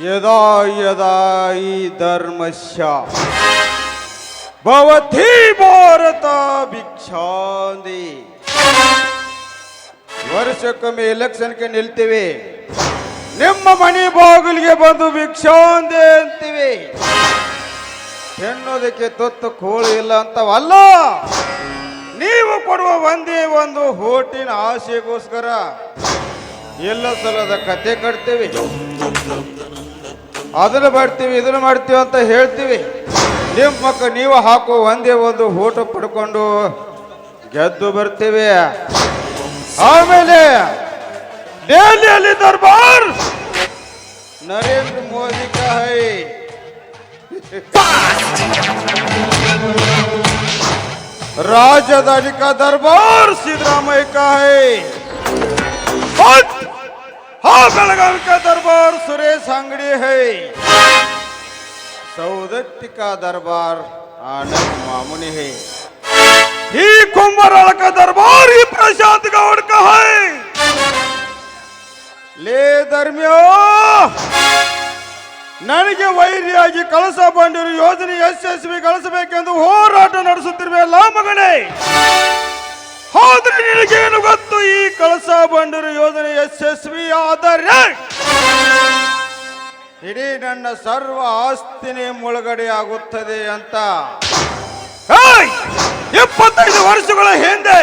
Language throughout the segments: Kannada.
यदा यदा हि धर्मस्य भवति ಭಾರತ ಭಿಕ್ಷಾಂದಿ. ವರ್ಷಕ್ಕೊಮ್ಮೆ ಎಲೆಕ್ಷನ್ಗೆ ನಿಲ್ತೀವಿ, ನಿಮ್ಮ ಮನೆ ಬಾಗಿಲಿಗೆ ಬಂದು ಭಿಕ್ಷಾಂದೆ ಅಂತೀವಿ. ತಿನ್ನೋದಕ್ಕೆ ತೊತ್ತು ಕೋಳಿ ಇಲ್ಲ ಅಂತವಲ್ಲ, ನೀವು ಕೊಡುವ ಒಂದೇ ಒಂದು ಹೋಟಿನ ಆಸೆಗೋಸ್ಕರ ಎಲ್ಲ ಸಲದ ಕತೆ ಕಟ್ತೀವಿ, ಅದನ್ನು ಮಾಡ್ತೀವಿ ಇದನ್ನು ಮಾಡ್ತೀವಿ ಅಂತ ಹೇಳ್ತೀವಿ. ನಿಮ್ಮ ಮಕ್ಕ ನೀವು ಹಾಕೋ ಒಂದೇ ಒಂದು ಹೋಟ ಪಡ್ಕೊಂಡು ಗೆದ್ದು ಬರ್ತೀವಿ. ಆಮೇಲೆ ಡೆಲ್ಲಿಯಲ್ಲಿ ದರ್ಬಾರ್ ನರೇಂದ್ರ ಮೋದಿ ಕಾ ಹೈ, राजधानी का दरबार सिद्धरामಯ್ಯ का है, हाँ बेलगावी का दरबार सुरेश अंगड़ी है, सौदत्ती का दरबार आनंद मामुनि है, ही कुंभराಳ का दरबार ही प्रशांत गौड़ का है. ले धर्मियो, ನನಗೆ ವೈರಿಯಾಗಿ ಕಳಸ ಬಂದಿರು ಯೋಜನೆ ಯಶಸ್ವಿಗೊಳಿಸಬೇಕೆಂದು ಹೋರಾಟ ನಡೆಸುತ್ತಿರುವೆಲ್ಲ ಮಗನೇ. ಆದ್ರೆ ನಿನಗೇನು ಗೊತ್ತು, ಈ ಕಳಸ ಬಂದಿರು ಯೋಜನೆ ಯಶಸ್ವಿ ಆದರೆ ಇಡೀ ನನ್ನ ಸರ್ವ ಆಸ್ತಿನೇ ಮುಳುಗಡೆ ಆಗುತ್ತದೆ ಅಂತ. 25 ವರ್ಷಗಳ ಹಿಂದೆ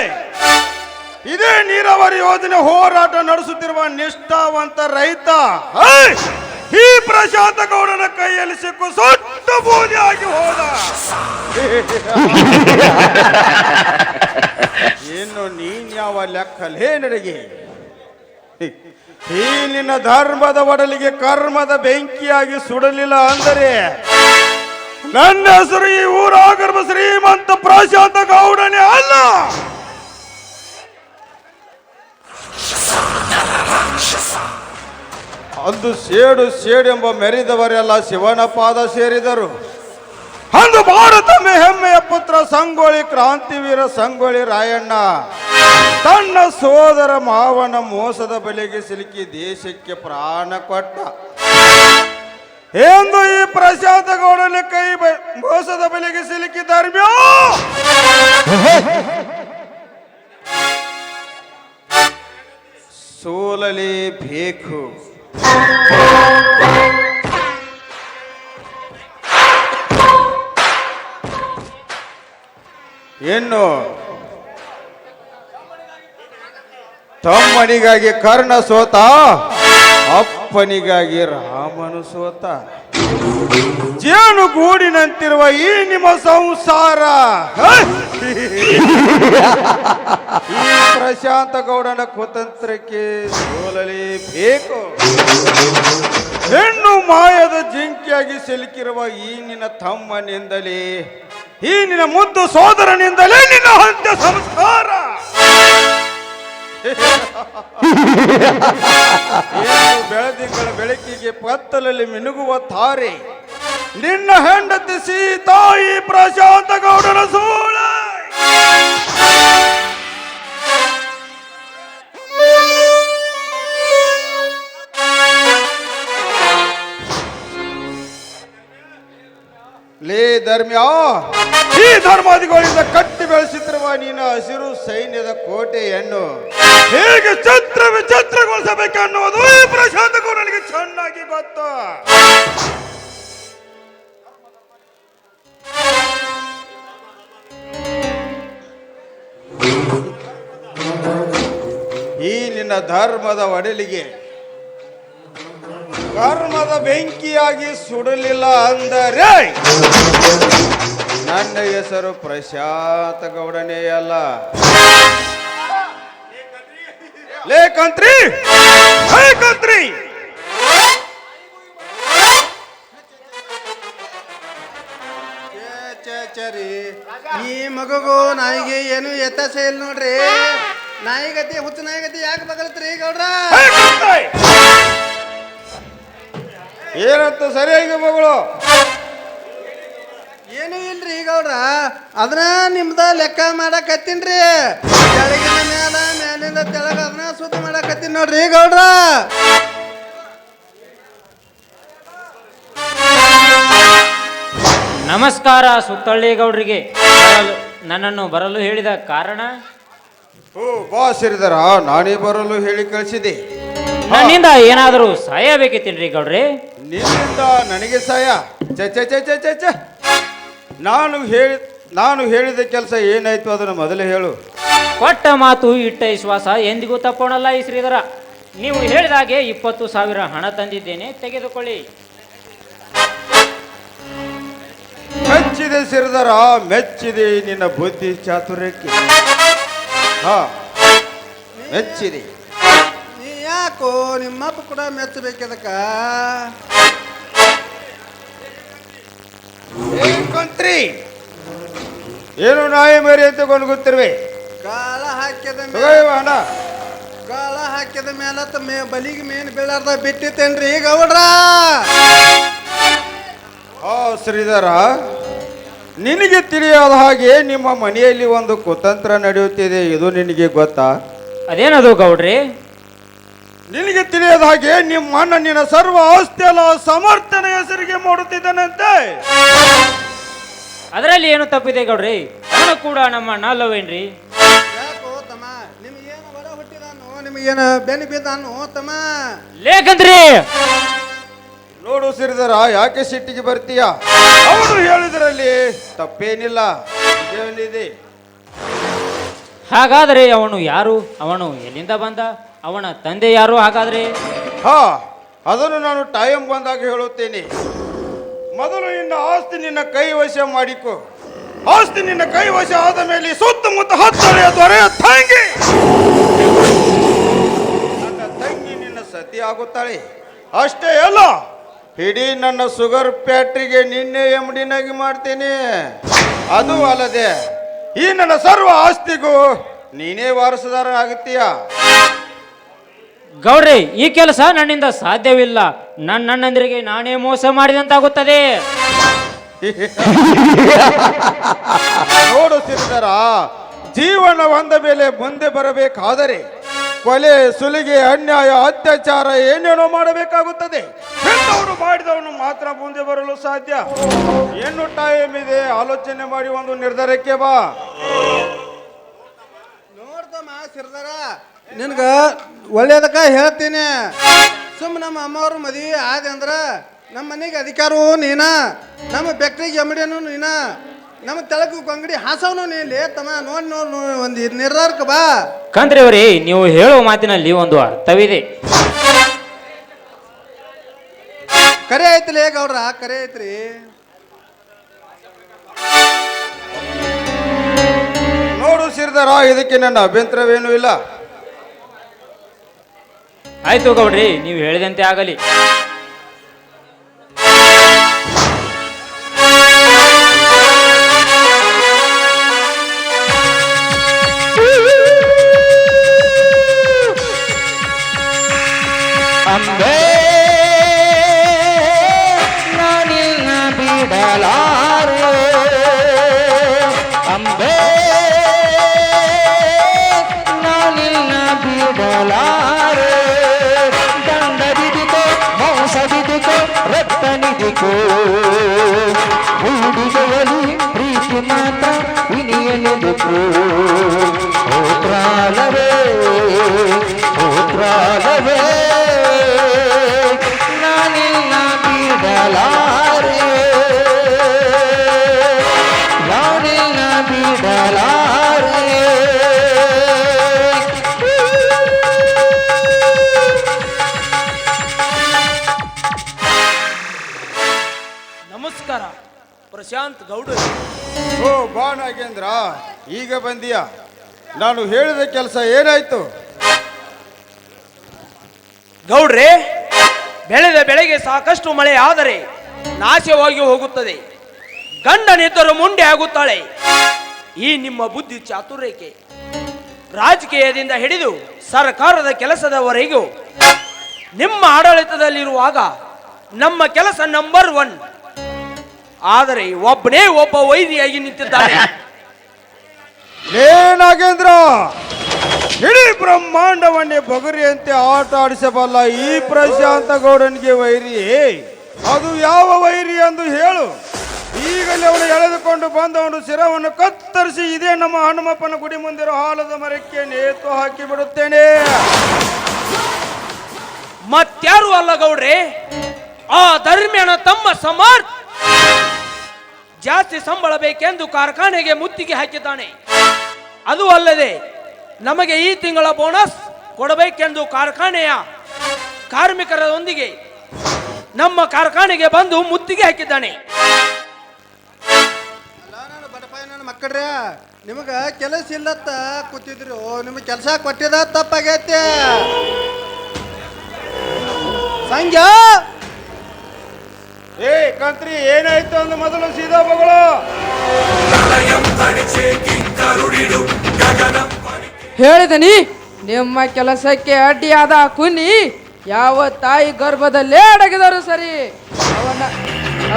ಇದೇ ನೀರಾವರಿ ಯೋಜನೆ ಹೋರಾಟ ನಡೆಸುತ್ತಿರುವ ನಿಷ್ಠಾವಂತ ರೈತ ಈ ಪ್ರಶಾಂತ ಗೌಡನ ಕೈಯಲ್ಲಿ ಸಿಕ್ಕು ಸುಟ್ಟು ಬೂದಿಯಾಗಿ ಹೋದ. ಇನ್ನು ನೀನ್ ಯಾವ ಲೆಕ್ಕಲೇ ನಡೆಗೆ? ಈ ನಿನ್ನ ಧರ್ಮದ ಒಡಲಿಗೆ ಕರ್ಮದ ಬೆಂಕಿಯಾಗಿ ಸುಡಲಿಲ್ಲ ಅಂದರೆ ನನ್ನ ಹೆಸರು ಈ ಊರಾಗರ್ಭ ಶ್ರೀಮಂತ ಪ್ರಶಾಂತ ಗೌಡನೇ ಅಲ್ಲ. ಅಂದು ಸೇಡು ಎಂಬ ಮೆರೆದವರೆಲ್ಲ ಶಿವನ ಪಾದ ಸೇರಿದರು. ಅಂದು ಭಾರತ ಹೆಮ್ಮೆಯ ಪುತ್ರ ಸಂಗೊಳ್ಳಿ ಕ್ರಾಂತಿವೀರ ಸಂಗೊಳ್ಳಿ ರಾಯಣ್ಣ ತನ್ನ ಸೋದರ ಮಾವನ ಮೋಸದ ಬಲೆಗೆ ಸಿಲುಕಿ ದೇಶಕ್ಕೆ ಪ್ರಾಣ ಕೊಟ್ಟ ಎಂದು ಈ ಪ್ರಶಾಂತ ಗೌಡನ ಕೈ ಮೋಸದ ಬಲೆಗೆ ಸಿಲುಕಿ ಧರ್ಮ್ಯ ಸೋಲಲೇಬೇಕು. ಇನ್ನು ತಮ್ಮನಿಗಾಗಿ ಕರ್ಣ ಸೋತ, ಅಪ್ಪನಿಗಾಗಿ ರಾಮನು ಸೋತ. ಜೇನು ಗೂಡಿನಂತಿರುವ ಈ ನಿಮ್ಮ ಸಂಸಾರ ಈ ಪ್ರಶಾಂತ ಗೌಡನ ಕುತಂತ್ರಕ್ಕೆ ಸೋಲಲೇಬೇಕು. ಹೆಣ್ಣು ಮಾಯದ ಜಿಂಕೆಯಾಗಿ ಸಿಲುಕಿರುವ ಈ ನಿನ್ನ ತಮ್ಮನಿಂದಲೇ, ಈ ನಿನ್ನ ಮುದ್ದು ಸೋದರನಿಂದಲೇ ನಿನ್ನ ಅಂತ್ಯ ಸಂಸ್ಕಾರ. ಬೆಳದಿಂಗಳ ಬೆಳಕಿಗೆ ಪತ್ತಲಲ್ಲಿ ಮಿನುಗುವ ತಾರೆ ನಿನ್ನ ಹೆಂಡತಿ ಸೀತಾಯಿ ಪ್ರಶಾಂತ ಗೌಡನ ಸೋಳ. ಲೇ ಧರ್ಮ್ಯ, ಈ ಧರ್ಮಾದಿಗಳಿಂದ ಕಟ್ಟಿ ಬೆಳೆಸುತ್ತಿರುವ ನೀನು ಹಸಿರು ಸೈನ್ಯದ ಕೋಟೆಯನ್ನು ಹೇಗೆ ಛತ್ರ ವಿಚಿತ್ರಗೊಳಿಸಬೇಕೆನ್ನುವುದು ಈ ಪ್ರಶಾಂತ ಗೌಡನಿಗೆ ಚೆನ್ನಾಗಿ ಗೊತ್ತು. ಈ ನಿನ್ನ ಧರ್ಮದ ಒಡಲಿಗೆ ಕರ್ಮದ ಬೆಂಕಿಯಾಗಿ ಸುಡಲಿಲ್ಲ ಅಂದರೆ ನನ್ನ ಹೆಸರು ಪ್ರಶಾಂತ ಗೌಡನೇ ಅಲ್ಲ. ಲೇಕಂತ್ರಿ ಸಾಕ್ಯಾರಿ ಈ ಮಗುಗೂ ನಾಯಿಗೆ ಏನು ವ್ಯತ್ಯಾಸ ಇಲ್ಲ ನೋಡ್ರಿ. ನಾಯಿಗತಿ ಹುಚ್ಚು ನಾಯಿಗತಿ ಯಾಕೆ ಬಗಲತ್ರಿ ಗೌಡ್ರ? ಏನಂತ ಸರಿಯಾಗಿ ಮಗಳು ಏನು ಇಲ್ರಿ ಗೌಡ್ರ, ಅದನ್ನ ನಿಮ್ದ ಲೆಕ್ಕ ಮಾಡಕತ್ತೀನ್ರಿ. ಕೆಳಗಿನ ಮ್ಯಾಲ ಮ್ಯಾಲಿಂದ ತೆಳಗ ಅದನ್ನ ಸುದ್ದಿ ಮಾಡಕತ್ತೀನಿ ನೋಡ್ರಿ ಗೌಡ್ರ. ನಮಸ್ಕಾರ ಸುತ್ತಳ್ಳಿ ಗೌಡ್ರಿಗೆ. ನನ್ನನ್ನು ಬರಲು ಹೇಳಿದ ಕಾರಣ? ಓ ಬಾ ಶ್ರೀಧರ, ನಾನೇ ಬರಲು ಹೇಳಿ ಕಳಿಸಿದೆ. ನನ್ನಿಂದ ಏನಾದರೂ ಸಹಾಯ ಬೇಕಿತ್ತೇನ್ರಿ ಗೌಡ್ರಿ? ನಿನ್ನಿಂದ ನನಗೆ ಸಹಾಯ? ಚ ಚ ಚ ಚ ಚ ಚ. ನಾನು ಹೇಳಿದ ಕೆಲಸ ಏನಾಯ್ತು ಅದನ್ನು ಮೊದಲೇ ಹೇಳು. ಕೊಟ್ಟ ಮಾತು ಇಟ್ಟ ವಿಶ್ವಾಸ ಎಂದಿಗೂ ತಪ್ಪೋಣಲ್ಲ ಈ ಶ್ರೀಧರ. ನೀವು ಹೇಳಿದಾಗೆ 20,000 ಹಣ ತಂದಿದ್ದೇನೆ, ತೆಗೆದುಕೊಳ್ಳಿ. ಮೆಚ್ಚಿದೆ ಶ್ರೀಧರ, ಮೆಚ್ಚಿದೆ ನಿನ್ನ ಬುದ್ಧಿ ಚಾತುರ್ಯಕ್ಕೆ. ಹಾ ಮೆಚ್ಚಿದೆ. ನೀ ಯಾಕೋ ನಿಮ್ಮಪ್ಪ ಕೂಡ ಮೆಚ್ಚಬೇಕದಕ್ಕ? ಏನ್ಕೊಂತ್ರಿ? ಏನು ನಾಯಿ ಮರಿ ಅಂತ ಗೊತ್ತಿರುವೆ. ಗಾಳ ಹಾಕ್ಯದ ಹಣ ಗಾಳ ಹಾಕ್ಯದ ಮೇಲತ್ತ ಬಲಿಗೆ ಮೇನ್ ಬೀಳಾರ್ದ ಬಿಟ್ಟಿತ್ತೇನ್ರಿ ಗೌಡ್ರ? ಆ ಶ್ರೀಧರ, ನಿನಗೆ ತಿಳಿಯಾದ ಹಾಗೆ ನಿಮ್ಮ ಮನೆಯಲ್ಲಿ ಒಂದು ಕುತಂತ್ರ ನಡೆಯುತ್ತಿದೆ, ಇದು ನಿನಗೆ ಗೊತ್ತಾ? ಅದೇನದು ಗೌಡ್ರಿ? ನಿನಗೆ ತಿಳಿಯದ ಹಾಗೆ ನಿಮ್ಮ ಅಣ್ಣ ನಿನ್ನ ಸರ್ವ ಆಸ್ತಿ ಅಲ್ಲ ಸಮರ್ಥನ ಹೆಸರಿಗೆ ಮಾಡುತ್ತಿದ್ದಾನಂತೆ. ಅದರಲ್ಲಿ ಏನು ತಪ್ಪಿದೆ ಗೌಡ್ರಿ? ಅವನು ಕೂಡ ನಮ್ಮ ಅಣ್ಣ ಅಲ್ಲವೇನ್ರಿ? ಯಾಕೋ ತಮ್ಮ, ನಿಮಗೇನು ಹೊರ ಹುಟ್ಟಿದಾನು? ನಿಮಗೇನು ಬೆನ್ನು ಬಿದ್ದಾನು ತಮ್ಮ? ಲೇಖಂದ್ರಿ ನೋಡು ಶ್ರೀಧರ, ಯಾಕೆ ಸಿಟ್ಟಿಗೆ ಬರ್ತೀಯ? ಅವನು ಹೇಳಿದ್ರಲ್ಲಿ ತಪ್ಪೇನಿಲ್ಲ, ನಿಜವೇನಿದೆ. ಹಾಗಾದರೆ ಅವನು ಯಾರು? ಅವನು ಎಲ್ಲಿಂದ ಬಂದ? ಅವನ ತಂದೆ ಯಾರು ಹಾಗಾದ್ರೆ? ಹಾ, ಅದನ್ನು ನಾನು ಟೈಮ್ ಬಂದಾಗ ಹೇಳುತ್ತೇನೆ. ಮೊದಲು ನಿನ್ನ ಆಸ್ತಿ ನಿನ್ನ ಕೈವಶ ಮಾಡಿಕೊ. ಆಸ್ತಿ ನಿನ್ನ ಕೈವಶ ಆದ ಮೇಲೆ ಸುತ್ತಮುತ್ತ ಹತ್ತಳೆಯ ದೊರೆಯ ತಂಗಿ ನನ್ನ ತಂಗಿ ನಿನ್ನ ಸತಿ ಆಗುತ್ತಾಳೆ. ಅಷ್ಟೇ ಅಲ್ಲ, ಇಡೀ ನನ್ನ ಶುಗರ್ ಫ್ಯಾಕ್ಟ್ರಿಗೆ ನಿನ್ನೆ ಎಮ್ಡಿನಾಗಿ ಮಾಡ್ತೇನೆ. ಅದು ಅಲ್ಲದೆ ಈ ನನ್ನ ಸರ್ವ ಆಸ್ತಿಗೂ ನೀನೇ ವಾರಸುದಾರ ಆಗುತ್ತೀಯ. ಗೌಡ್ರಿ, ಈ ಕೆಲಸ ನನ್ನಿಂದ ಸಾಧ್ಯವಿಲ್ಲ. ನನ್ನಂದ್ರಿಗೆ ನಾನೇ ಮೋಸ ಮಾಡಿದಂತಾಗುತ್ತದೆ. ನೋಡು ಶ್ರೀಧರ, ಜೀವನ ಒಂದ ಮೇಲೆ ಮುಂದೆ ಬರಬೇಕಾದರೆ ಕೊಲೆ, ಸುಲಿಗೆ, ಅನ್ಯಾಯ, ಅತ್ಯಾಚಾರ ಏನೇನೋ ಮಾಡಬೇಕಾಗುತ್ತದೆ. ಎಂತವರು ಮಾಡಿದವನು ಮಾತ್ರ ಮುಂದೆ ಬರಲು ಸಾಧ್ಯ. ಏನು ಟೈಮ್ ಇದೆ, ಆಲೋಚನೆ ಮಾಡಿ ಒಂದು ನಿರ್ಧಾರಕ್ಕೆ ಬಾ. ನೋಡ್ತಮ್ಮ ಸಿರ್ದಾರ, ನಿನ್ಗ ಒಳ್ಳೇದಕ್ಕ ಹೇಳ್ತೀನಿ. ಸುಮ್ಮ ನಮ್ಮ ಅಮ್ಮವ್ರ ಮದುವೆ ಆದ ಅಂದ್ರ ನಮ್ಮ ಮನೆಗೆ ಅಧಿಕಾರವು ನೀನ, ನಮ್ಮ ಫ್ಯಾಕ್ಟ್ರಿಗೆ ಎಮ್ಮಡಿಯನ್ನು ನೀನ, ನಮ್ಮ ತೆಳಕು ಅಂಗಡಿ ಹಾಸವನು ನೀಲಿ ತಮ್ಮ. ನೋಡಿ ಒಂದು ನಿರ್ಧಾರಕ್ಕೆ ಬಾ. ಕಂದ್ರಿಯವರೇ, ನೀವು ಹೇಳುವ ಮಾತಿನಲ್ಲಿ ಒಂದು ಅರ್ಥವಿದೆ. ಕರೆ ಐತ್ಲಿ ಗೌಡ್ರ, ಕರೆ ಐತ್ರಿ. ನೋಡು ಶ್ರೀಧರ, ಇದಕ್ಕೆ ನನ್ನ ಅಭ್ಯಂತರವೇನೂ ಇಲ್ಲ. ಆಯ್ತು ಗೌಡ್ರಿ, ನೀವು ಹೇಳಿದಂತೆ ಆಗಲಿ. ಅಂಬೆ ನಾನಿನ್ನ ಬಿಡಲಾರೆ, ಅಂಬೆ ನಾನಿನ್ನ ಬಿಡಲಾರೆ. ದಂಡದಿದಿಕೋ, ಮೋಸದಿದಿಕೋ, ರಕ್ತನಿದಿಕೋ, ಹೂಡಿಗೆಯಲ್ಲಿ ಪ್ರೀತಿ ಮಾತ್ರ ಇನಿಯಲಿದಕ್ಕೋ. ಓ ಪ್ರಾಣವೇ, ಓ ಪ್ರಾಣವೇ, ನಾನಿನ್ನ ಬಿಡಲಾರೆ, ನಾನಿನ್ನ ಬಿಡಲಾರೆ. ನಮಸ್ಕಾರ ಪ್ರಶಾಂತ್ ಗೌಡ. ಓ ಬಾ ನಾಗೇಂದ್ರ, ಈಗ ಬಂದೀಯ. ನಾನು ಹೇಳಿದ ಕೆಲಸ ಏನಾಯ್ತು? ಗೌಡ್ರೆ, ಬೆಳೆದ ಬೆಳೆಗೆ ಸಾಕಷ್ಟು ಮಳೆ ಆದರೆ ನಾಶವಾಗಿ ಹೋಗುತ್ತದೆ. ಗಂಡನಿದ್ದರೂ ಮುಂಡೆ ಆಗುತ್ತಾಳೆ. ಈ ನಿಮ್ಮ ಬುದ್ಧಿ ಚಾತುರ್ಯಕ್ಕೆ ರಾಜಕೀಯದಿಂದ ಹಿಡಿದು ಸರ್ಕಾರದ ಕೆಲಸದವರೆಗೂ ನಿಮ್ಮ ಆಡಳಿತದಲ್ಲಿರುವಾಗ ನಮ್ಮ ಕೆಲಸ ನಂಬರ್ 1. ಆದರೆ ಒಬ್ಬನೇ ಒಬ್ಬ ವೈರಿಯಾಗಿ ನಿಂತಿದ್ದಾನೆ. ಲೇ ನಾಗೇಂದ್ರ, ಇಡೀ ಬ್ರಹ್ಮಾಂಡವನ್ನೇ ಬಗರಿಯಂತೆ ಆಟ ಆಡಿಸಬಲ್ಲ ಈ ಪ್ರಶಾಂತ ಗೌಡನಿಗೆ ವೈರಿ, ಅದು ಯಾವ ವೈರಿ ಎಂದು ಹೇಳು. ಈಗಲೇ ಅವನು ಎಳೆದುಕೊಂಡು ಬಂದವನು ಶಿರವನ್ನು ಕತ್ತರಿಸಿ ಇದೇ ನಮ್ಮ ಹನುಮಪ್ಪನ ಗುಡಿ ಮುಂದಿರೋ ಹಾಲದ ಮರಕ್ಕೆ ನೇತು ಹಾಕಿ ಬಿಡುತ್ತೇನೆ. ಮತ್ಯಾರು ಅಲ್ಲ ಗೌಡ್ರೆ, ಆ ಧರ್ಮ್ಯನ ತಮ್ಮ ಸಮರ್ಥ್ ಜಾಸ್ತಿ ಸಂಬಳ ಬೇಕೆಂದು ಕಾರ್ಖಾನೆಗೆ ಮುತ್ತಿಗೆ ಹಾಕಿದ್ದಾನೆ. ಅದು ಅಲ್ಲದೆ ನಮಗೆ ಈ ತಿಂಗಳ ಬೋನಸ್ ಕೊಡಬೇಕೆಂದು ಕಾರ್ಖಾನೆಯ ಕಾರ್ಮಿಕರೊಂದಿಗೆ ನಮ್ಮ ಕಾರ್ಖಾನೆಗೆ ಬಂದು ಮುತ್ತಿಗೆ ಹಾಕಿದ್ದಾನೆ. ನನ್ನ ಬಡಪಾಯಿ ನನ್ನ ಮಕ್ಕಳ್ರೆ, ನಿಮಗ ಕೆಲಸ ಇಲ್ಲತ್ತ ಕೂತಿದ್ರು, ನಿಮಗೆ ಕೆಲಸ ಕೊಟ್ಟಿದ ತಪ್ಪಾಗೈತೆ. ಸಂಜಾ ಏ ಕಂತ್ರಿ, ಏನಾಯ್ತು ಅಂದ ಮೊದಲು ಸೀದಾ ಬಗಳು. ಹೇಳಿದನಿ ನಿಮ್ಮ ಕೆಲಸಕ್ಕೆ ಅಡ್ಡಿಯಾದ ಕುನಿ ಯಾವ ತಾಯಿ ಗರ್ಭದಲ್ಲೇ ಅಡಗಿದರು ಸರಿ,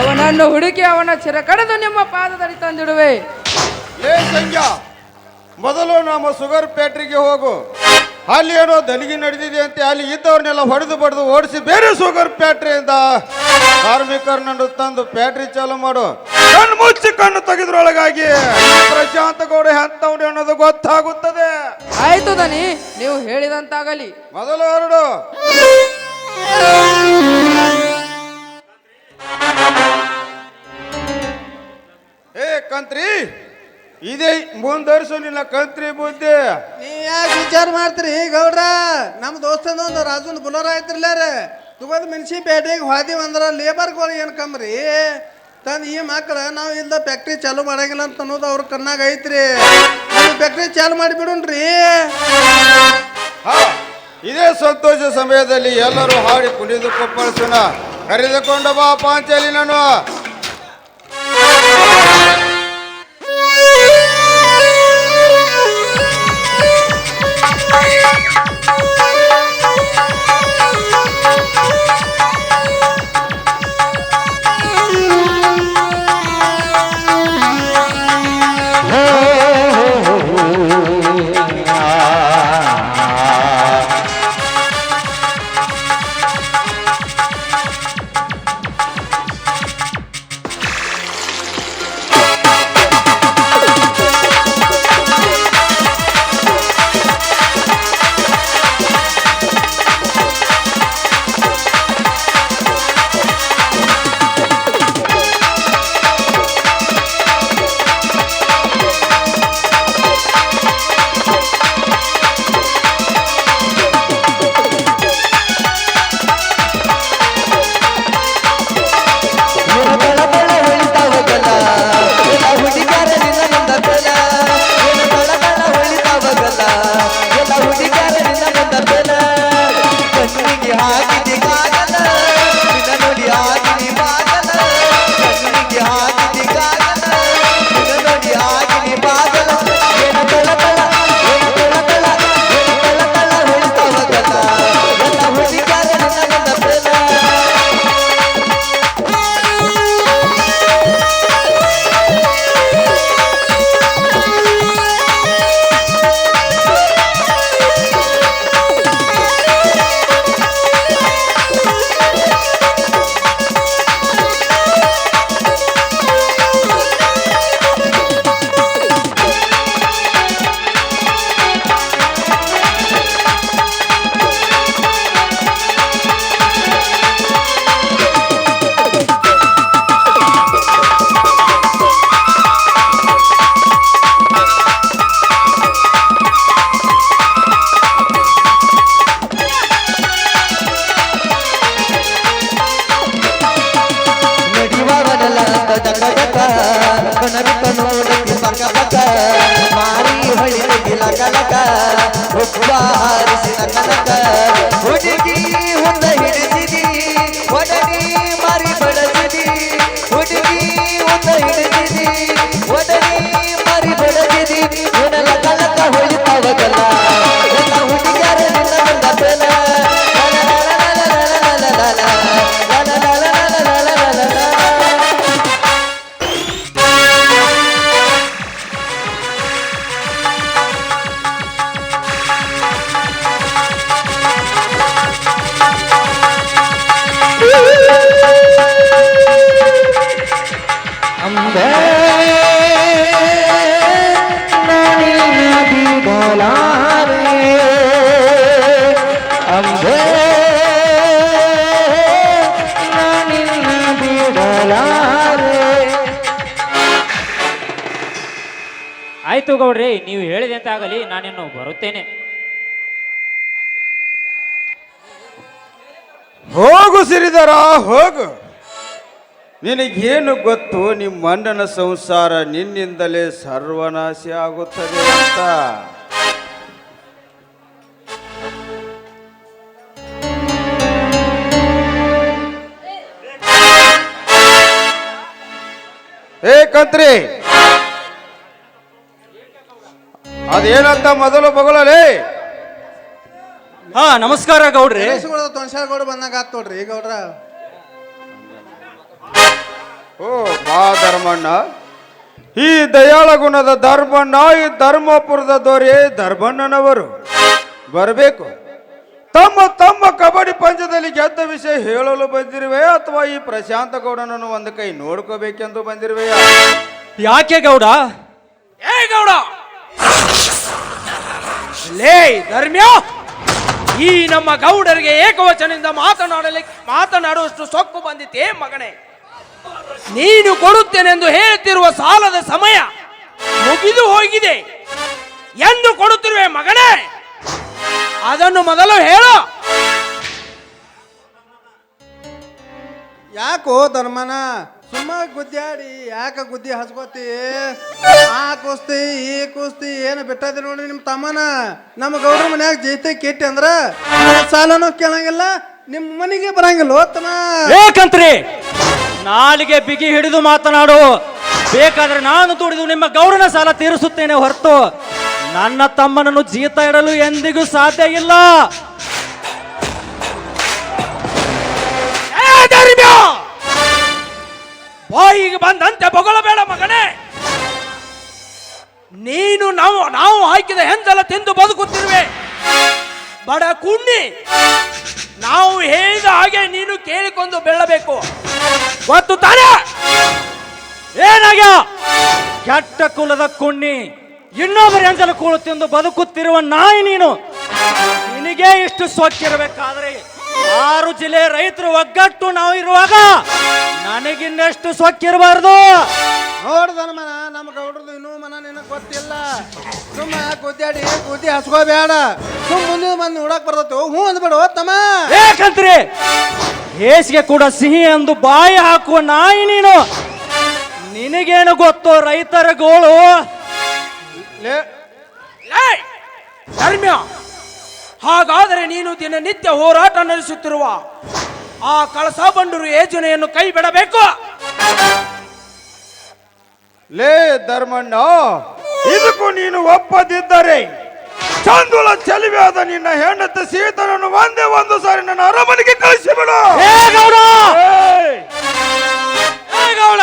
ಅವನನ್ನು ಹುಡುಕಿ ಅವನ ಚಿರ ಕಡಿದು ನಿಮ್ಮ ಪಾದದಲ್ಲಿ ತಂದಿಡುವೆ. ಏ ಸಂಜಾ, ಮೊದಲು ನಮ್ಮ ಶುಗರ್ ಫ್ಯಾಕ್ಟ್ರಿಗೆ ಹೋಗು. ಅಲ್ಲಿ ಏನೋ ದಲಿಗೆ ನಡೆದಿದೆ ಅಂತ ಅಲ್ಲಿ ಇದ್ದವ್ರನ್ನೆಲ್ಲ ಹೊಡೆದು ಬಡ್ದು ಓಡಿಸಿ ಬೇರೆ ಶುಗರ್ ಫ್ಯಾಕ್ಟ್ರಿಯಿಂದ ಕಾರ್ಮಿಕರನ್ನು ತಂದು ಫ್ಯಾಕ್ಟ್ರಿ ಚಾಲು ಮಾಡು. ಕಣ್ಣು ಮುಚ್ಚಿ ಕಣ್ಣು ತೆಗೆದ್ರೊಳಗಾಗಿ ಪ್ರಶಾಂತ ಗೌಡ ಎಂತವ್ರು ಅನ್ನೋದು ಗೊತ್ತಾಗುತ್ತದೆ. ಆಯ್ತು ದನಿ, ನೀವು ಹೇಳಿದಂತಾಗಲಿ. ಮೊದಲು ಹೊರಡು. ಏ ಕಂತ್ರಿ, ಇದೇ ಮುಂದರ್ಸು ನಿನ್ನ ಕಂತ್ರಿ ಬುದ್ಧಿ. ನೀ ಯಾಕೆ ವಿಚಾರ ಮಾಡ್ತೀರಿ ಗೌಡ್ರ? ನಮ್ಮ ದೋಸ್ತಂದ ಒಂದು ರಾಜುಂದು ಬುಲರ್ ಆಯ್ತಿರ್ಲ ರೀ, ತುಗದ್ ಮೆಣಸಿ ಪೇಟೆಗೆ ಹೋದಿವಿ ಅಂದ್ರೆ ಲೇಬರ್ಗಳು ಏನು ಕಮ್ರಿ ತಂದು ಈ ಮಕ್ಕಳು ನಾವು ಇಲ್ದ ಫ್ಯಾಕ್ಟ್ರಿ ಚಾಲು ಮಾಡಂಗಿಲ್ಲ ಅಂತ ಅನ್ನೋದು ಅವ್ರ ಕಣ್ಣಾಗ ಐತ್ರಿ. ನೀವು ಫ್ಯಾಕ್ಟ್ರಿ ಚಾಲು ಮಾಡಿಬಿಡುನ್ರಿ. ಹಾ, ಇದೇ ಸಂತೋಷ ಸಮಯದಲ್ಲಿ ಎಲ್ಲರೂ ಹಾಡಿ ಕುಣಿದು ಕೊಪ್ಪಳಿಸೋಣ. ಕರೆದುಕೊಂಡ ಬಾ ಪಾಂಚಾಲಿ ನಾನು. ಹುಡುಗಿ ಹೊಂದ ಹಿಡಿದಿದಿ ಒಡನೆ ಮಾರಿ ಬಡದಿದಿ ಹುಡುಗಿ ಹೊಂದ ಹಿಡಿದಿ ಅಂಬೆ ನಾನಿನ್ನ ಬಿಡಲಾರೆ ಅಂಬೆ ನಾನಿನ್ನ ಬಿಡಲಾರೆ. ಆಯ್ತು ಗೌಡ್ರಿ, ನೀವು ಹೇಳಿದಂತೆ ಆಗಲಿ, ನಾನಿನ್ನು ಬರುತ್ತೇನೆ. ಹೋಗು ಸಿರಿಧರ ಹೋಗು. ನಿನಗೇನು ಗೊತ್ತು ನಿಮ್ಮ ಅಣ್ಣನ ಸಂಸಾರ ನಿನ್ನಿಂದಲೇ ಸರ್ವನಾಶ ಆಗುತ್ತದೆ ಅಂತ? ಏ ಕಂತ್ರಿ, ಅದೇನಂತ ಮೊದಲು ಬಗಳಲೇ? ಹಾ ನಮಸ್ಕಾರ ಗೌಡ್ರಿ. ತೊಣಸಾಳ ಗೌಡ ಬಂದಾಗ ಆತ್ ನೋಡ್ರಿ ಈ ಗೌಡ್ರ. ಓ ಬಾ ಧರ್ಮಣ್ಣ. ಈ ದಯಾಳ ಗುಣದ ಧರ್ಮಣ್ಣ, ಈ ಧರ್ಮಪುರದ ದೊರೆ ಧರ್ಮಣ್ಣನವರು ಬರಬೇಕು. ತಮ್ಮ ತಮ್ಮ ಕಬಡ್ಡಿ ಪಂದ್ಯದಲ್ಲಿ ಗೆದ್ದ ವಿಷಯ ಹೇಳಲು ಬಂದಿರುವೆ ಅಥವಾ ಈ ಪ್ರಶಾಂತ ಗೌಡನನ್ನು ಒಂದು ಕೈ ನೋಡ್ಕೋಬೇಕೆಂದು ಬಂದಿರುವೆ? ಯಾಕೆ ಗೌಡ? ಏ ಗೌಡ, ಲೇ ಧರ್ಮ್ಯ, ಈ ನಮ್ಮ ಗೌಡರಿಗೆ ಏಕವಚನದಿಂದ ಮಾತನಾಡುವಷ್ಟು ಸೊಕ್ಕು ಬಂದಿತ್ತೇ ಮಗನೇ? ನೀನು ಕೊಡುತ್ತೇನೆಂದು ಹೇಳುತ್ತಿರುವ ಸಾಲದ ಸಮಯ ಮುಗಿದು ಹೋಗಿದೆ ಎಂದು ಕೊಡುತ್ತಿರುವೆ ಮಗನೇ, ಅದನ್ನು ಮೊದಲು ಹೇಳು. ಯಾಕೋ ಧರ್ಮನ ಸುಮ್ಮ ಗುದ್ದಾಡಿ ಯಾಕ ಗುದ್ದಿ ಹಸ್ಕೋತಿ? ಆ ಕುಸ್ತಿ ಈ ಕುಸ್ತಿ ಏನು ಬಿಟ್ಟದಿ ನೋಡಿ ನಿಮ್ಮ ತಮ್ಮನ. ನಮ್ಮ ಗೌಡ್ರ ಮನ್ಯಾಗ ಜೈತೆ ಕೆಟ್ಟಿ ಅಂದ್ರ ಸಾಲನೂ ಕೇಳಂಗಿಲ್ಲ, ನಿಮ್ಮ ಮನೆಗೆ ಬರಂಗಿಲ್ಲ ತಮ್ಮ. ಏಕಂತ್ರಿ ನಾಲಿಗೆ ಬಿಗಿ ಹಿಡಿದು ಮಾತನಾಡು. ಬೇಕಾದ್ರೆ ನಾನು ದುಡಿದು ನಿಮ್ಮ ಗೌಡನ ಸಾಲ ತೀರಿಸುತ್ತೇನೆ ಹೊರತು ನನ್ನ ತಮ್ಮನನ್ನು ಜೀತ ಇಡಲು ಎಂದಿಗೂ ಸಾಧ್ಯ ಇಲ್ಲ. ಬಾಯಿಗೆ ಬಂದಂತೆ ಬೊಗಳಬೇಡ ಮಗನೇ. ನೀನು ನಾವು ಹಾಕಿದ ಹೆಂಚಲ ತಿಂದು ಬದುಕುತ್ತಿರುವೆ ಬಡ ಕುಣ್ಣಿ. ನಾವು ಹೇಳಿದ ಹಾಗೆ ನೀನು ಕೇಳಿಕೊಂಡು ಬೆಳ್ಳಬೇಕು, ಗೊತ್ತು ತಾನೇ? ಏನಾಗ್ಯ ಕೆಟ್ಟ ಕುಲದ ಕುಣ್ಣಿ, ಇನ್ನೊಬ್ಬರ ಎಂಜಲ ಕೂಳು ತಿಂದು ಬದುಕುತ್ತಿರುವ ನಾಯಿ ನೀನು. ನಿನಗೆ ಇಷ್ಟು ಸೊಕ್ಕಿರಬೇಕಾದ್ರೆ 6 ಜಿಲ್ಲೆ ರೈತರು ಒಗ್ಗಟ್ಟು ನಾವು ಇರುವಾಗ ನನಗಿನ್ನಷ್ಟು ಸೊಕ್ಕಿರಬಾರ್ದು. ನೋಡ್ದನ ಮನ ನಮ್ಮ ಗೌಡ್ರದು ಇನ್ನೂ ಮನ ನಿನಗೆ ಗೊತ್ತಿಲ್ಲ. ಸುಮ್ಮ ಗುದ್ದಾಡಿ ಗುದ್ದಿ ಹಸ್ಕೋಬೇಡ. ಸುಮ್ ಮುಂದಿನ ಮಂದಿ ನೋಡಕ್ ಬರ್ತೈತಿ, ಹ್ಞೂ ಅಂದ್ಬೇಡ ತಮ್ಮ. ಏಕಂತ್ರಿ ಹೇಸಿಗೆ ಕೂಡ ಸಿಹಿ ಎಂದು ಬಾಯಿ ಹಾಕುವ ನಾಯಿ ನೀನು. ನಿನಗೇನು ಗೊತ್ತು ರೈತರ ಗೋಳು? ಧರ್ಮ್ಯ, ಹಾಗಾದರೆ ನೀನು ದಿನನಿತ್ಯ ಹೋರಾಟ ನಡೆಸುತ್ತಿರುವ ಆ ಕಳಸ ಬಂಡೂರು ಯೋಜನೆಯನ್ನು ಕೈ ಬಿಡಬೇಕು. ಲೇ ಧರ್ಮಣ್ಣ, ಇದಕ್ಕೂ ನೀನು ಒಪ್ಪದಿದ್ದರೆ ಚಂದುಳ ಚೆಲುವೆಯಾದ ನಿನ್ನ ಹೆಂಡತಿ ಸೀತನನ್ನು ಒಂದೇ ಒಂದು ಸಾರಿ ನನ್ನ ಅರಮನೆಗೆ ಕಳಿಸಿಬಿಡು. ಗೌಡ,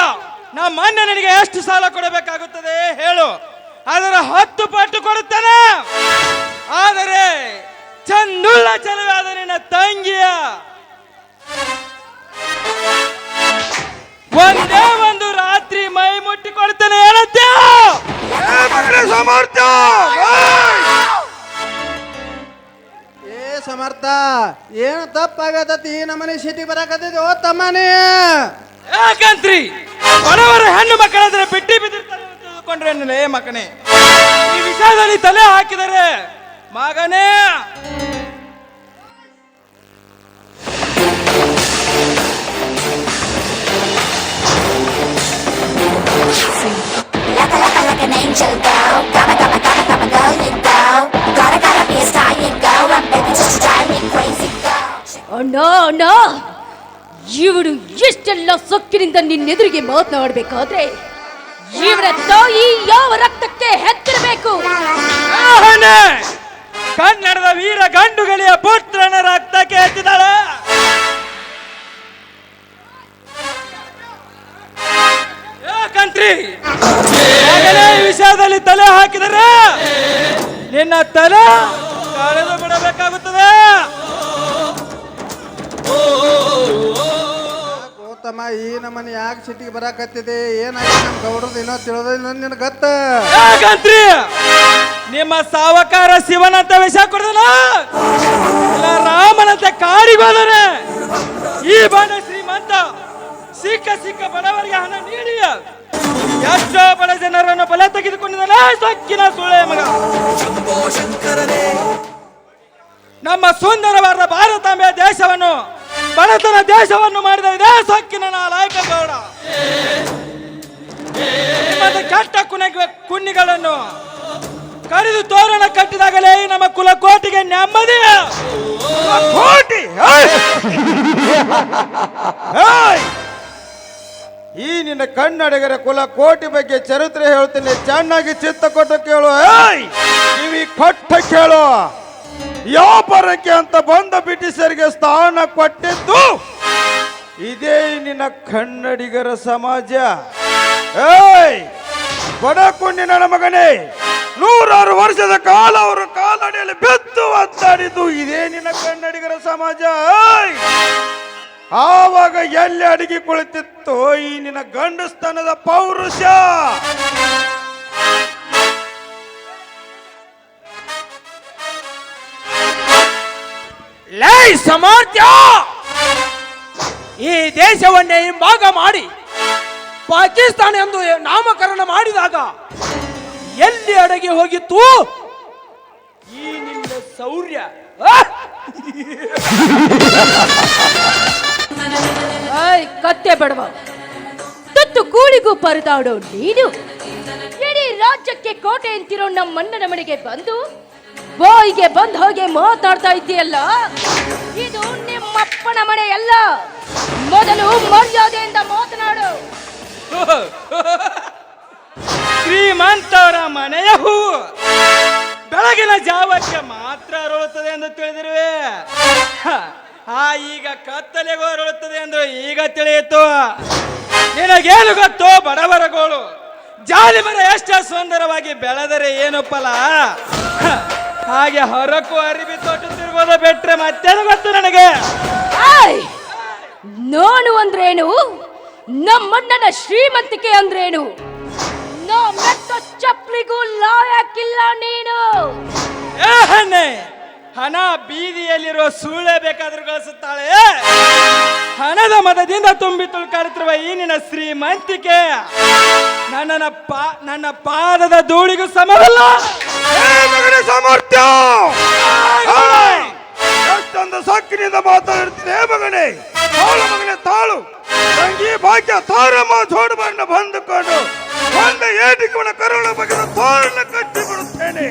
ನಮ್ಮ ಅಣ್ಣ ನಿನಗೆ ಎಷ್ಟು ಸಾಲ ಕೊಡಬೇಕಾಗುತ್ತದೆ ಹೇಳು, ಅದರ 10 ಪಟ್ಟು ಕೊಡುತ್ತೇನೆ. ಆದರೆ ಚಂದುಳ್ಳ ಚೆಲುವಾದ ನಿನ್ನ ತಂಗಿಯ ಒಂದೇ ಒಂದು ರಾತ್ರಿ ಮೈ ಮುಟ್ಟಿ ಕೊಡ್ತೇನೆ ಹೇಳುತ್ತೆ. ಸಮರ್ಥ ಏ ಸಮರ್ಥ, ಏನು ತಪ್ಪಾಗತತಿ ನಮ್ಮನೆ ಸಿಟಿ ಬರಾಕತ್ತೈತಿ ಓ ತಮ್ಮನೇ. ಯಾಕಂತ್ರಿ ಬಡವರ ಹೆಣ್ಣು ಮಕ್ಕಳಾದ್ರೆ ಬಿಟ್ಟಿ ಬಿದ್ದಿರ್ತಾರೆ ತಿಳ್ಕೊಂಡ್ರೆ ಮಗನೇ. ಈ ವಿಷಯದಲ್ಲಿ ತಲೆ ಹಾಕಿದರೆ ಮಗನೇ Like an angel, girl. Gotta go, you go. Gotta be a star, you go. I'm baby just to drive me crazy, girl. ಅಣ್ಣ ಅಣ್ಣ, ಇವಳು ಎಷ್ಟೆಲ್ಲ ಸೊಕ್ಕಿನಿಂದ ನಿನ್ನೆದುರಿಗೆ ಮಾತನಾಡಬೇಕಾದ್ರೆ ಇವಳ ತಾಯಿ ಯಾವ ರಕ್ತಕ್ಕೆ ಹೆತ್ತಿರಬೇಕು? ಕನ್ನಡದ ವೀರ ಗಂಡುಗಳಿಯ ಪುತ್ರನ ರಕ್ತಕ್ಕೆ ಎತ್ತಿದಾಳೆ. ಯಾಕಂತ್ರಿ ಈ ವಿಷಯದಲ್ಲಿ ತಲೆ ಹಾಕಿದರೆ ನಿನ್ನ ತಲೆ ಕಳೆದು ಬಿಡಬೇಕಾಗುತ್ತದೆ. ತಮ್ಮ ಈ ನಮ್ಮನೆ ಯಾಕೆ ಸಿಟಿಗೆ ಬರಾಕತ್ತಿದೆ ಏನಾಗಿ ನಮ್ಮ ಗೌಡ್ರದ್ದು ಏನೋ ತಿಳಿದಿಲ್ಲ ನಿನ್ ಗತ್ತ ಯಾಕಂತ್ರಿ ನಿಮ್ಮ ಸಾವಕಾರ ಶಿವನಂತ ವಿಷ ಕುಡ್ದನ ಇಲ್ಲ ರಾಮನಂತ ಕಾಡಿಗೆ ಹೋದರೆ ಈ ಬಡ ಶ್ರೀಮಂತ ಸಿಕ್ಕ ಬಡವರಿಗೆ ಹಣ ನೀಡಿ ಎಷ್ಟೋ ಬಡ ಜನರನ್ನು ಬಲ ತೆಗೆದುಕೊಂಡಿದ್ದಾನೆ ಸೊಕ್ಕಿನ ಸುಳೆ ಮಗ. ನಮ್ಮ ಸುಂದರವಾದ ಭಾರತಾಂಬೆ ದೇಶವನ್ನು ಬಡತನ ದೇಶವನ್ನು ಮಾಡಿದ ಇದೇ ಸೊಕ್ಕಿನ ನಾಲಾಯಕ ಗೌಡ. ನಿಮ್ಮದು ಕೆಟ್ಟ ಕುನ್ನಿಗಳನ್ನು ಕಡಿದು ತೋರಣ ಕಟ್ಟಿದಾಗಲೇ ನಮ್ಮ ಕುಲಕೋಟಿಗೆ ನೆಮ್ಮದಿ. ಕೋಟಿ ಹೇಯ್! ಹೇಯ್! ಈ ನಿನ್ನ ಕನ್ನಡಿಗರ ಕುಲ ಕೋಟಿ ಬಗ್ಗೆ ಚರಿತ್ರೆ ಹೇಳ್ತೀನಿ, ಚೆನ್ನಾಗಿ ಚಿತ್ತ ಕೊಟ್ಟು ಕೇಳು. ಹೇಯ್! ಕಿವಿ ಕೊಟ್ಟ ಕೇಳು. ವ್ಯಾಪಾರಕ್ಕೆ ಅಂತ ಬಂದ ಬ್ರಿಟಿಷರಿಗೆ ಸ್ಥಾನ ಕೊಟ್ಟಿದ್ದು ಇದೇ ನಿನ್ನ ಕನ್ನಡಿಗರ ಸಮಾಜ. ಏಯ್ ಬಡ ಕುಂಡಿನ ಮಗನೇ, 100 ವರ್ಷದ ಕಾಲ ಅವರು ಕಾಲಡಿಯಲ್ಲಿ ಬೆದ್ದು ಒದ್ದಾಡಿದ್ದು ಇದೇ ನಿನ್ನ ಕನ್ನಡಿಗರ ಸಮಾಜ. ಏಯ್! ಆವಾಗ ಎಲ್ಲಿ ಅಡಿಗೆ ಕುಳಿತಿತ್ತು ಈ ನಿನ್ನ ಗಂಡಸ್ತನದ ಪೌರುಷ. ಲೈ ಸಮರ್ಥ್ಯ, ಈ ದೇಶವನ್ನೇ ಹಿಂಭಾಗ ಮಾಡಿ ಪಾಕಿಸ್ತಾನ ಎಂದು ನಾಮಕರಣ ಮಾಡಿದಾಗ ಎಲ್ಲಿ ಅಡಗಿ ಹೋಗಿತ್ತು ಈ ನಿನ್ನ ಶೌರ್ಯ? ಕತ್ತೆ ಬಡವ, ತುತ್ತು ಕೂಳಿಗೂ ಪರದಾಡೋ ನೀನು ಇಡೀ ರಾಜ್ಯಕ್ಕೆ ಕೋಟೆ ಅಂತಿರೋ ನಮ್ಮಣ್ಣನ ಮನೆಗೆ ಬಂದು ಬಾಯಿಗೆ ಬಂದ ಹಾಗೆ ಮಾತಾಡ್ತಾ ಇದ್ದೀಯಲ್ಲ, ಇದು ನಿಮ್ಮಪ್ಪನ ಮನೆಯಲ್ಲ. ಮೊದಲು ಮರ್ಯಾದೆಯಿಂದ ಮಾತನಾಡು. ಶ್ರೀಮಂತವರ ಮನೆಯ ಹೂವು ಬೆಳಗಿನ ಜಾವಕ್ಕೆ ಮಾತ್ರ ಅರಳುತ್ತದೆ ಎಂದು ತಿಳಿದಿರುವೆ. ಈಗ ಕತ್ತಲೆಗೂ ಅರಳುತ್ತದೆ ಎಂದು ಈಗ ತಿಳಿಯಿತು. ನಿನಗೇನು ಗೊತ್ತೋ ಬಡವರ ಗೋಳು, ಜಾಲಿ ಮರ ಎಷ್ಟು ಸುಂದರವಾಗಿ ಬೆಳೆದರೆ ಏನು ಫಲ. ಹಾಗೆ ಹೊರಕು ಅರಿವಿ ತೊಟ್ಟುತ್ತಿರ್ಬೋದು ಬಿಟ್ರೆ ಮತ್ತೇನು ಗೊತ್ತು ನನಗೆ. ನಾನು ಅಂದ್ರೇನು, ನಮ್ಮಣ್ಣನ ಶ್ರೀಮಂತಿಕೆ ಅಂದ್ರೇನು, ಮೆತ್ತ ಚಪ್ಪಲಿಗೂ ಲಾಯಕ್ಕಿಲ್ಲ ನೀನು. ಹಣ ಬೀದಿಯಲ್ಲಿರುವ ಸೂಳೆ ಬೇಕಾದ್ರೂ ಗಳಿಸುತ್ತಾಳೆ. ಹಣದ ಮದದಿಂದ ತುಂಬಿ ತುಳ್ಕಾಡುತ್ತಿರುವ ಈ ನಿನ್ನ ಶ್ರೀಮಂತಿಕೆ ನನ್ನ ಪಾದದ ಧೂಳಿಗೂ ಸಮವಲ್ಲ. ಸಾಮರ್ಥ್ಯ ಎಷ್ಟೊಂದು ಸಕ್ಕಿನಿಂದ ಮಾತಾಡ್ತೀನಿ ಮಗನೇ. ತಾಳು ಮಗನೇ ತಾಳು. ತಂಗಿ ಭಾಗ್ಯ ತಾರಮ್ಮ ಜೋಡು ಬಣ್ಣ ಬಂದುಕೊಂಡು ಒಂದ ಏಟಿಗೆ ಕರುಣ ಬಗೆದ ತೋರಣ ಕಟ್ಟಿ ಬಿಡುತ್ತೇನೆ.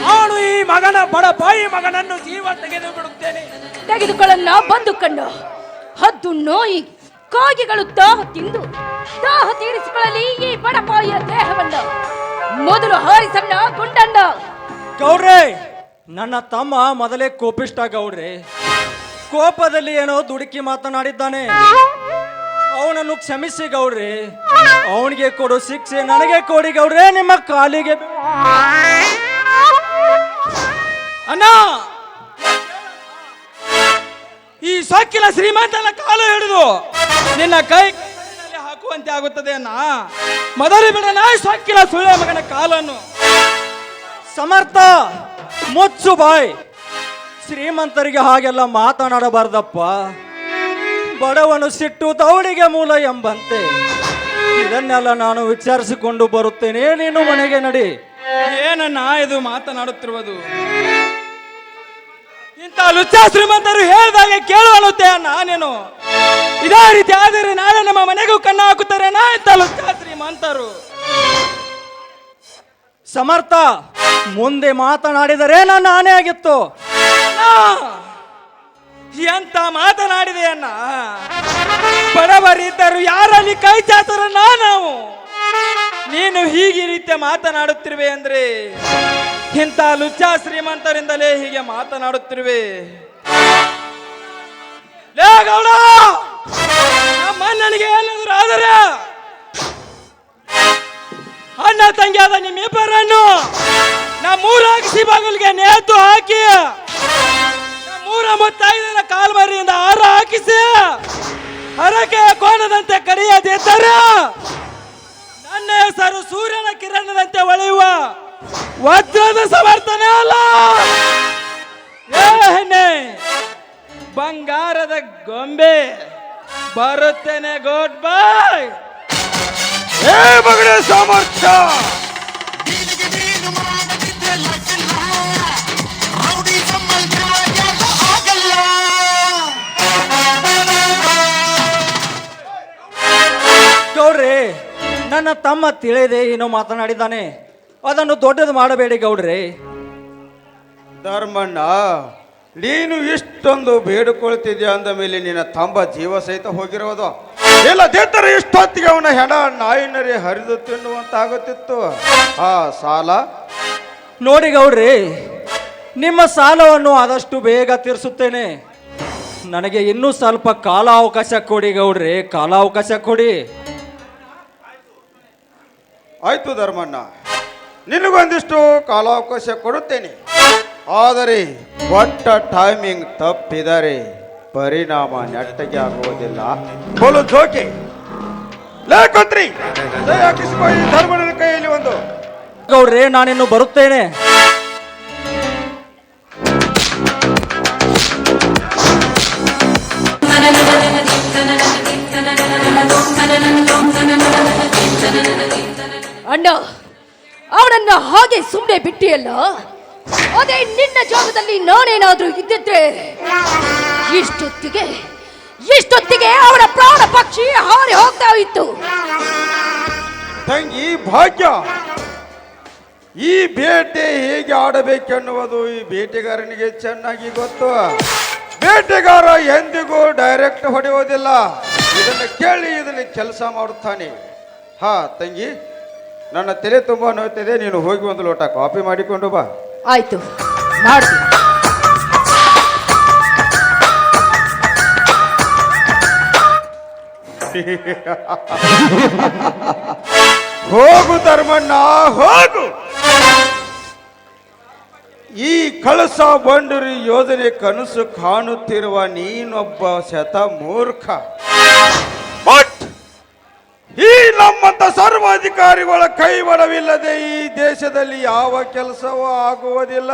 ನಾನು ಈ ಮಗನ ಬಡ ಬಾಯಿ ಮಗನನ್ನು ಜೀವ ತೆಗೆದು ಬಿಡುತ್ತೇನೆ. ತೆಗೆದುಕೊಳ್ಳನ್ನ ಬಂದುಕೊಂಡು ಹದ್ದು ನೋಯಿ ಕಾಗೆಗಳು ದಾಹ ತಿಂದು ದಾಹ ತೀರಿಸಿಕೊಳ್ಳಲಿ ಈ ಬಡಪಾಯಿಯ ದೇಹವನ್ನು. ಮೊದಲು ಹಾರಿಸಣ್ಣ ಗುಂಡಣ್ಣ. ಗೌಡ್ರೆ, ನನ್ನ ತಮ್ಮ ಮೊದಲೇ ಕೋಪಿಷ್ಟ ಗೌಡ್ರೆ. ಕೋಪದಲ್ಲಿ ಏನೋ ದುಡುಕಿ ಮಾತನಾಡಿದ್ದಾನೆ. ಅವನನ್ನು ಕ್ಷಮಿಸಿ ಗೌಡ್ರೆ. ಅವನಿಗೆ ಕೊಡು ಶಿಕ್ಷೆ ನನಗೆ ಕೊಡಿ ಗೌಡ್ರೆ. ನಿಮ್ಮ ಕಾಲಿಗೆ ಅಣ್ಣ, ಈ ಸೊಕ್ಕಿನ ಶ್ರೀಮಂತನ ಕಾಲು ಹಿಡಿದು ನಿನ್ನ ಕೈ ಹಾಕುವಂತೆ ಆಗುತ್ತದೆ ಅಣ್ಣ. ಮೊದಲು ಬಿಡಣ ಸೊಕ್ಕಿನ ಸುಳ್ಳೆ ಮಗನ ಕಾಲನ್ನು. ಸಮರ್ಥ, ಮುಚ್ಚು ಬಾಯ್. ಶ್ರೀಮಂತರಿಗೆ ಹಾಗೆಲ್ಲ ಮಾತನಾಡಬಾರ್ದಪ್ಪ. ಬಡವನು ಸಿಟ್ಟು ದೌಡಿಗೆ ಮೂಲ ಎಂಬಂತೆ. ಇದನ್ನೆಲ್ಲ ನಾನು ವಿಚಾರಿಸಿಕೊಂಡು ಬರುತ್ತೇನೆ, ನೀನು ಮನೆಗೆ ನಡಿ. ಏನನ್ನ ಇದು ಮಾತನಾಡುತ್ತಿರುವುದು? ಇಂಥ ಲುಚ್ಚ ಶ್ರೀಮಂತರು ಹೇಳಿದಾಗ ಕೇಳುವನುತ್ತೆ ನಾನೇನು? ಇದೇ ರೀತಿ ಆದರೆ ನಾಳೆ ನಮ್ಮ ಮನೆಗೂ ಕಣ್ಣ ಹಾಕುತ್ತಾರೆ ನಾ ಇಂಥ ಲುಚ್ಚ ಶ್ರೀಮಂತರು. ಸಮರ್ಥ, ಮುಂದೆ ಮಾತನಾಡಿದರೆ ನನ್ನ ಆನೆ ಆಗಿತ್ತು. ಎಂತ ಮಾತನಾಡಿದೆಯನ್ನ. ಬಡವರಿದ್ದರು ಯಾರಲ್ಲಿ ಕೈ ಚಾತರ ನಾವು. ನೀನು ಹೀಗೆ ರೀತಿಯ ಮಾತನಾಡುತ್ತಿರುವೆ ಅಂದ್ರೆ ಇಂಥ ಲುಚ್ಚ ಶ್ರೀಮಂತರಿಂದಲೇ ಹೀಗೆ ಮಾತನಾಡುತ್ತಿರುವೆ. ಲೇ ಗೌಡ, ನಮ್ಮ ಅಣ್ಣನಿಗೆ ಏನಾದರೂ ಆದರೆ ಅಣ್ಣ ತಂಗಿಯಾದ ನಿಮ್ಮಿಬ್ಬರನ್ನು ನಮ್ಮೂರ ಅಗಸಿ ಬಾಗಿಲಿಗೆ ನೇತು ಹಾಕಿ ನಮ್ಮೂರ ಮುತ್ತೈದರ ಕಾಲ್ಮರಿಯಿಂದ ಹಾರ ಹಾಕಿಸಿ ಹರಕೆ ಕೋಣದಂತೆ ಕರೆಯದಿದ್ದರೆ ನನ್ನ ಹೆಸರು ಸೂರ್ಯನ ಕಿರಣದಂತೆ ಹೊಳೆಯುವ ವಜ್ರದ ಸಮರ್ಥನೆ ಅಲ್ಲ. ಏನೇ ಬಂಗಾರದ ಗೊಂಬೆ, ಬರುತ್ತೇನೆ, ಗುಡ್ ಬೈ. ಏ ಮಗನೇ ಸಾಮರ್ಥ್ಯ, ಗೌಡ್ರಿ, ನನ್ನ ತಮ್ಮ ತಿಳಿದೆ ಏನೋ ಮಾತನಾಡಿದ್ದಾನೆ, ಅದನ್ನು ದೊಡ್ಡದು ಮಾಡಬೇಡಿ ಗೌಡ್ರಿ. ಧರ್ಮಣ್ಣ, ನೀನು ಇಷ್ಟೊಂದು ಬೇಡಿಕೊಳ್ತಿದ್ಯಾ ಅಂದ ಮೇಲೆ ನಿನ್ನ ತಂಬ ಜೀವ ಸಹಿತ ಹೋಗಿರೋದು. ಇಲ್ಲದಿದ್ದರೆ ಇಷ್ಟೊತ್ತಿಗೆ ಅವನ ಹೆಣ ನಾಯಿನರಿ ಹರಿದು ತಿನ್ನುವಂತಾಗುತ್ತಿತ್ತು. ಆ ಸಾಲ ನೋಡಿ ಗೌಡ್ರಿ, ನಿಮ್ಮ ಸಾಲವನ್ನು ಆದಷ್ಟು ಬೇಗ ತೀರಿಸುತ್ತೇನೆ. ನನಗೆ ಇನ್ನೂ ಸ್ವಲ್ಪ ಕಾಲಾವಕಾಶ ಕೊಡಿ ಗೌಡ್ರಿ, ಕಾಲಾವಕಾಶ ಕೊಡಿ. ಆಯ್ತು ಧರ್ಮಣ್ಣ, ನಿನಗೊಂದಿಷ್ಟು ಕಾಲಾವಕಾಶ ಕೊಡುತ್ತೇನೆ. ಆದರೆ ಒಟ್ಟ ಟೈಮಿಂಗ್ ತಪ್ಪಿದರೆ ಪರಿಣಾಮ ನೆಟ್ಟಗೆ ಆಗುವುದಿಲ್ಲ. ಬೋಲು ಜೋಕೆ ಲೇಖತ್ರಿ ದಯಾಕಿಸಿಕೊ ಈ ಧರ್ಮಣ್ಣನ ಕೈಯಲ್ಲಿ ಒಂದು. ಗೌಡ್ರಿ, ನಾನಿನ್ನು ಬರುತ್ತೇನೆ. ಅಣ್ಣ, ಅವನನ್ನ ಹಾಗೆ ಸುಮ್ಮನೆ ಬಿಟ್ಟಿಯಲ್ಲ. ಅದೇ ನಿನ್ನ ಜಾಗದಲ್ಲಿ ನಾನೇನಾದ್ರೂ ಇದ್ದಿದ್ರೆ ಇಷ್ಟೊತ್ತಿಗೆ ಅವನ ಪ್ರಾಣ ಪಕ್ಷಿ ಹಾರಿ ಹೋಗ್ತಾ ಇತ್ತು. ತಂಗಿ ಭಾಗ್ಯ, ಈ ಬೇಟೆ ಹೇಗೆ ಆಡಬೇಕೆನ್ನುವುದು ಈ ಬೇಟೆಗಾರನಿಗೆ ಚೆನ್ನಾಗಿ ಗೊತ್ತು. ಬೇಟೆಗಾರ ಎಂದಿಗೂ ಡೈರೆಕ್ಟ್ ಹೊಡೆಯುವುದಿಲ್ಲ, ಇದನ್ನು ಕೇಳಿ ಇದನ್ನು ಕೆಲಸ ಮಾಡುತ್ತಾನೆ. ಹಾ ತಂಗಿ, ನನ್ನ ತಲೆ ತುಂಬ ನೋಯ್ತಿದೆ, ನೀನು ಹೋಗಿ ಒಂದು ಲೋಟ ಕಾಫಿ ಮಾಡಿಕೊಂಡು ಬಾ. ಆಯ್ತು, ಮಾಡ್ತೀನಿ. ಹೋಗು ಧರ್ಮಣ್ಣ, ಹೋಗು. ಈ ಕಳಸ ಬಂಡೂರಿ ಯೋಜನೆ ಕನಸು ಕಾಣುತ್ತಿರುವ ನೀನೊಬ್ಬ ಶತ ಮೂರ್ಖ. ಬಟ್ ಈ ನಮ್ಮಂತ ಸರ್ವಾಧಿಕಾರಿಗಳ ಕೈವಾಡವಿಲ್ಲದೆ ಈ ದೇಶದಲ್ಲಿ ಯಾವ ಕೆಲಸವೂ ಆಗುವುದಿಲ್ಲ.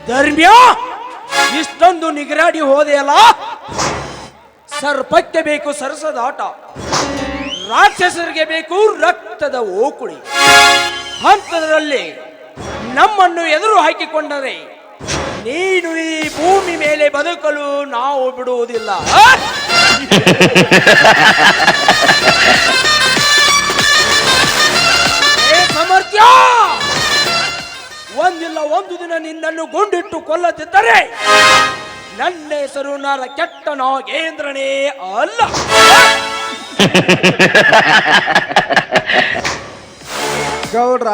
ಧರ್ಮ್ಯ, ಇಷ್ಟೊಂದು ನಿಗರಾಡಿ ಹೋದೆಯಲ್ಲ. ಸರ್ಪಕ್ಕೆ ಬೇಕು ಸರಸದ ಆಟ, ರಾಕ್ಷಸರಿಗೆ ಬೇಕು ರಕ್ತದ ಓಕುಳಿ. ಹಂತದಲ್ಲಿ ನಮ್ಮನ್ನು ಎದುರು ಹಾಕಿಕೊಂಡರೆ ನೀನು ಈ ಭೂಮಿ ಮೇಲೆ ಬದುಕಲು ನಾವು ಬಿಡುವುದಿಲ್ಲ. ಸಮರ್ಥ್ಯ, ಒಂದಿಲ್ಲ ಒಂದು ದಿನ ನಿನ್ನನ್ನು ಗುಂಡಿಟ್ಟು ಕೊಲ್ಲದಿದ್ದರೆ ನನ್ನ ಹೆಸರು ನರ ಕೆಟ್ಟ ನಾಗೇಂದ್ರನೇ ಅಲ್ಲ. ಗೌಡ್ರ,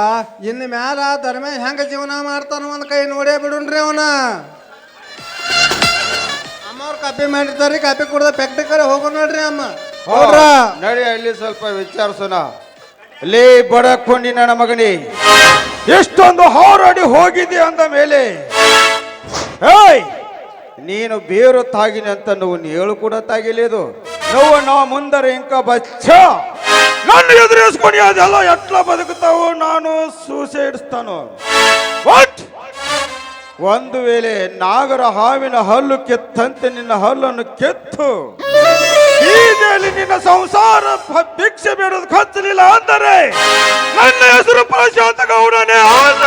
ಇನ್ನು ಮ್ಯಾಲ ಧರ್ಮ ಹೆಂಗ ಜೀವನ ಮಾಡ್ತಾನ ಒಂದ್ ಕೈ ನೋಡೇ ಬಿಡುನ್ರಿ ಅವನ. ಅಮ್ಮವ್ರು ಕಾಪಿ ಮಾಡಿರ್ತಾರಿ, ಕಾಪಿ ಕುಡ್ದ ಫ್ಯಾಕ್ಟ್ರಿ ಕಡೆ ಹೋಗೋ ನೋಡ್ರಿ ಅಮ್ಮ. ಗೌಡ್ರ, ನಡಿ ಅಲ್ಲಿ ಸ್ವಲ್ಪ ವಿಚಾರಿಸೋಣ. ಲೇ ಬಡಕೊಂಡಿ ನನ್ನ ಮಗನಿ, ಎಷ್ಟೊಂದು ಹೋರಾಡಿ ಹೋಗಿದೆ ಅಂದ ಮೇಲೆ ಏಯ್ ನೀನು ಬೇರು ತಾಗಿನಿ ಅಂತ నువ్వు ನೀಳು ಕೂಡ ತಾಗಿలేదు. నువ్వు నా ముందర ఇంకా బచ్చా నన్ను ఎదురేసుకొని ಅದೆಲ್ಲ ఎట్లా బతుకుతావు, ನಾನು ಸೂಸೈಡ್ಸ್ತಾನು. ವಾಟ್, ಒಂದು ವೇಳೆ ನಾಗರ ಹಾವಿನ ಹಲ್ಲು ಕೆತ್ತಂತೆ ನಿನ್ನ ಹಲ್ಲನ್ನು ಕೆತ್ತು ಬೀದಿಯಲ್ಲಿ ನಿನ್ನ ಸಂಸಾರ ಭಿಕ್ಷೆ ಬೇಡೋದು ಕಚ್ಚಲಿಲ್ಲ ಅಂದರೆ ನನ್ನ ಹೆಸರು ಪ್ರಶಾಂತ ಗೌಡನೇ ಅಲ್ಲ.